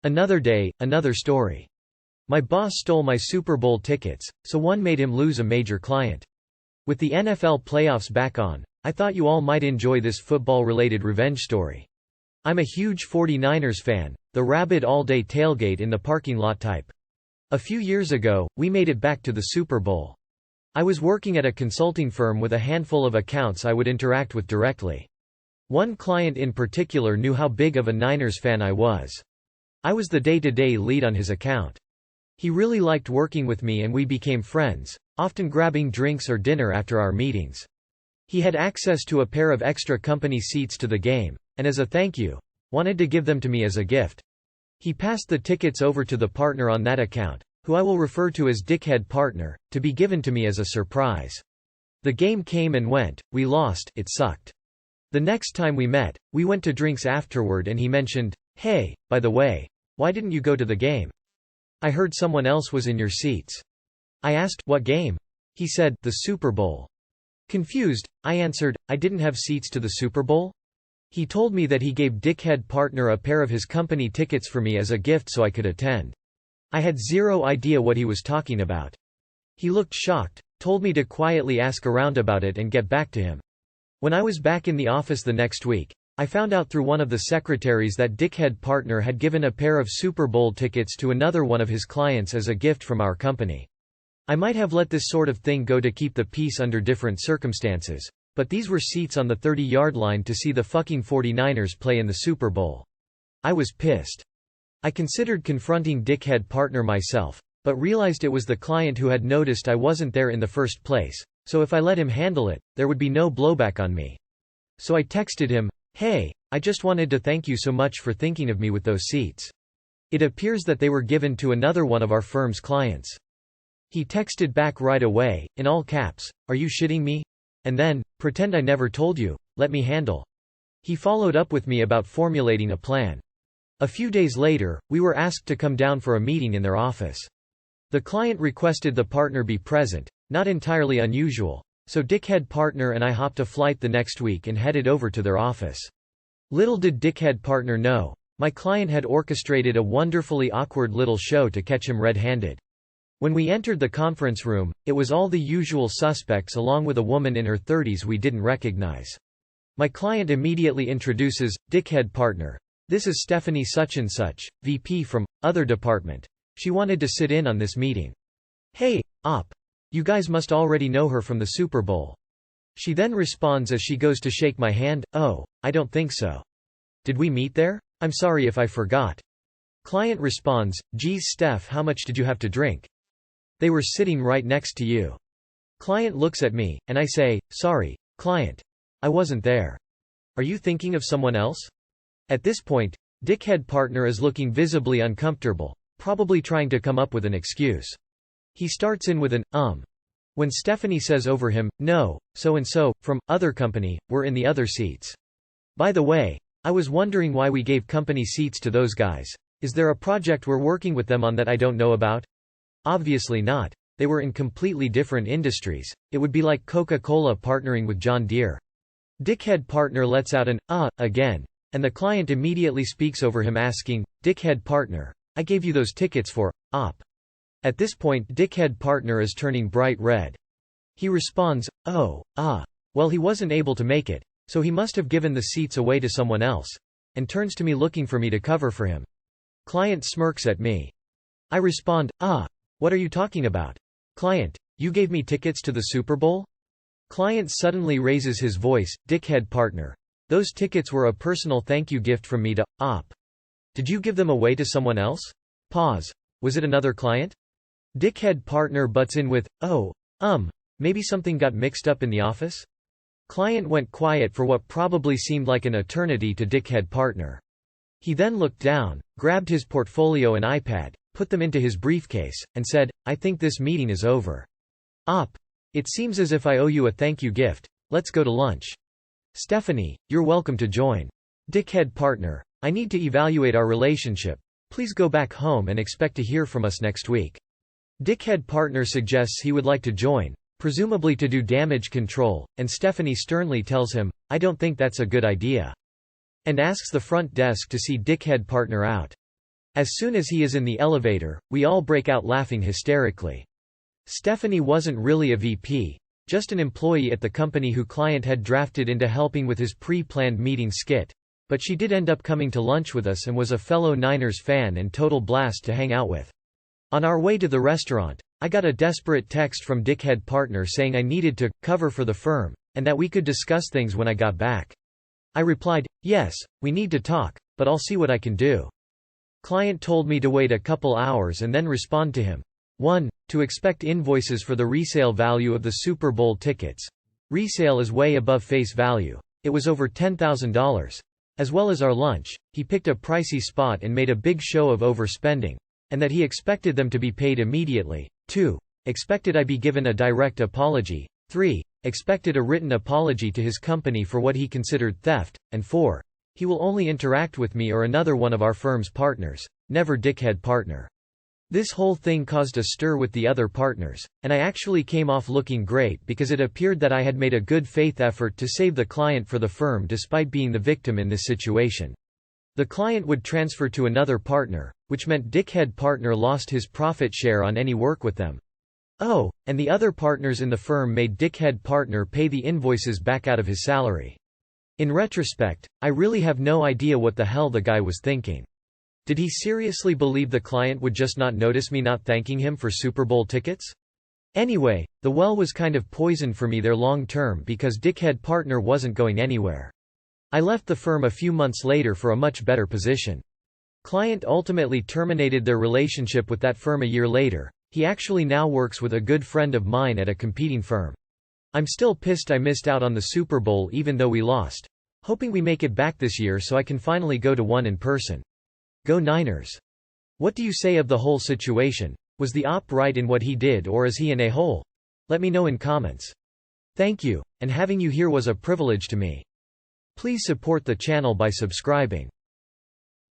Another day, another story. My boss stole my Super Bowl tickets, so one made him lose a major client. With the NFL playoffs back on, I thought you all might enjoy this football-related revenge story. I'm a huge 49ers fan, the rabid all-day tailgate in the parking lot type. A few years ago, we made it back to the Super Bowl. I was working at a consulting firm with a handful of accounts I would interact with directly. One client in particular knew how big of a Niners fan I was. I was the day-to-day lead on his account. He really liked working with me and we became friends, often grabbing drinks or dinner after our meetings. He had access to a pair of extra company seats to the game, and as a thank you, wanted to give them to me as a gift. He passed the tickets over to the partner on that account, who I will refer to as Dickhead Partner, to be given to me as a surprise. The game came and went, we lost, it sucked. The next time we met, we went to drinks afterward and he mentioned, "Hey, by the way, why didn't you go to the game? I heard someone else was in your seats." I asked, "What game?" He said, "The Super Bowl." Confused, I answered, "I didn't have seats to the Super Bowl?" He told me that he gave Dickhead Partner a pair of his company tickets for me as a gift so I could attend. I had zero idea what he was talking about. He looked shocked, told me to quietly ask around about it and get back to him. When I was back in the office the next week, I found out through one of the secretaries that Dickhead Partner had given a pair of Super Bowl tickets to another one of his clients as a gift from our company. I might have let this sort of thing go to keep the peace under different circumstances, but these were seats on the 30-yard line to see the fucking 49ers play in the Super Bowl. I was pissed. I considered confronting Dickhead Partner myself, but realized it was the client who had noticed I wasn't there in the first place, so if I let him handle it, there would be no blowback on me. So I texted him, "Hey, I just wanted to thank you so much for thinking of me with those seats. It appears that they were given to another one of our firm's clients." He texted back right away, in all caps, "Are you shitting me?" And then, "Pretend I never told you, let me handle." He followed up with me about formulating a plan. A few days later, we were asked to come down for a meeting in their office. The client requested the partner be present, not entirely unusual, so Dickhead Partner and I hopped a flight the next week and headed over to their office. Little did Dickhead Partner know, my client had orchestrated a wonderfully awkward little show to catch him red-handed. When we entered the conference room, it was all the usual suspects along with a woman in her 30s we didn't recognize. My client immediately introduces, Dickhead Partner. "This is Stephanie such and such, VP from, other department. She wanted to sit in on this meeting." "Hey, op. You guys must already know her from the Super Bowl." She then responds as she goes to shake my hand, "Oh, I don't think so. Did we meet there? I'm sorry if I forgot." Client responds, "Geez Steph, how much did you have to drink? They were sitting right next to you." Client looks at me, and I say, "Sorry, client. I wasn't there. Are you thinking of someone else?" At this point, Dickhead Partner is looking visibly uncomfortable, probably trying to come up with an excuse. He starts in with an, When Stephanie says over him, "No, so-and-so, from, other company, we're in the other seats. By the way, I was wondering why we gave company seats to those guys. Is there a project we're working with them on that I don't know about?" Obviously not. They were in completely different industries. It would be like Coca-Cola partnering with John Deere. Dickhead Partner lets out an, again, and the client immediately speaks over him asking, "Dickhead Partner, I gave you those tickets for, op." At this point Dickhead Partner is turning bright red. He responds, "Oh, well he wasn't able to make it, so he must have given the seats away to someone else," and turns to me looking for me to cover for him. Client smirks at me. I respond, "What are you talking about? Client, you gave me tickets to the Super Bowl?" Client suddenly raises his voice, "Dickhead Partner. Those tickets were a personal thank you gift from me to, op. Did you give them away to someone else?" Pause. Was it another client? Dickhead Partner butts in with, maybe something got mixed up in the office?" Client went quiet for what probably seemed like an eternity to Dickhead Partner. He then looked down, grabbed his portfolio and iPad, put them into his briefcase, and said, "I think this meeting is over. Op. It seems as if I owe you a thank you gift. Let's go to lunch. Stephanie, you're welcome to join. Dickhead Partner. I need to evaluate our relationship. Please go back home and expect to hear from us next week." Dickhead Partner suggests he would like to join, presumably to do damage control, and Stephanie sternly tells him, "I don't think that's a good idea," and asks the front desk to see Dickhead Partner out. As soon as he is in the elevator, we all break out laughing hysterically. Stephanie wasn't really a VP, just an employee at the company who client had drafted into helping with his pre-planned meeting skit, but she did end up coming to lunch with us and was a fellow Niners fan and total blast to hang out with. On our way to the restaurant, I got a desperate text from Dickhead Partner saying I needed to cover for the firm, and that we could discuss things when I got back. I replied, "Yes, we need to talk, but I'll see what I can do." Client told me to wait a couple hours and then respond to him. 1. To expect invoices for the resale value of the Super Bowl tickets. Resale is way above face value. It was over $10,000. As well as our lunch, he picked a pricey spot and made a big show of overspending, and that he expected them to be paid immediately. 2. Expected I be given a direct apology. 3. Expected a written apology to his company for what he considered theft. And 4. He will only interact with me or another one of our firm's partners, never Dickhead Partner. This whole thing caused a stir with the other partners, and I actually came off looking great because it appeared that I had made a good faith effort to save the client for the firm despite being the victim in this situation. The client would transfer to another partner, which meant Dickhead Partner lost his profit share on any work with them. Oh, and the other partners in the firm made Dickhead Partner pay the invoices back out of his salary. In retrospect, I really have no idea what the hell the guy was thinking. Did he seriously believe the client would just not notice me not thanking him for Super Bowl tickets? Anyway, the well was kind of poisoned for me there long term because Dickhead Partner wasn't going anywhere. I left the firm a few months later for a much better position. Client ultimately terminated their relationship with that firm a year later. He actually now works with a good friend of mine at a competing firm. I'm still pissed I missed out on the Super Bowl even though we lost. Hoping we make it back this year so I can finally go to one in person. Go Niners. What do you say of the whole situation? Was the op right in what he did or is he an a-hole? Let me know in comments. Thank you, and having you here was a privilege to me. Please support the channel by subscribing.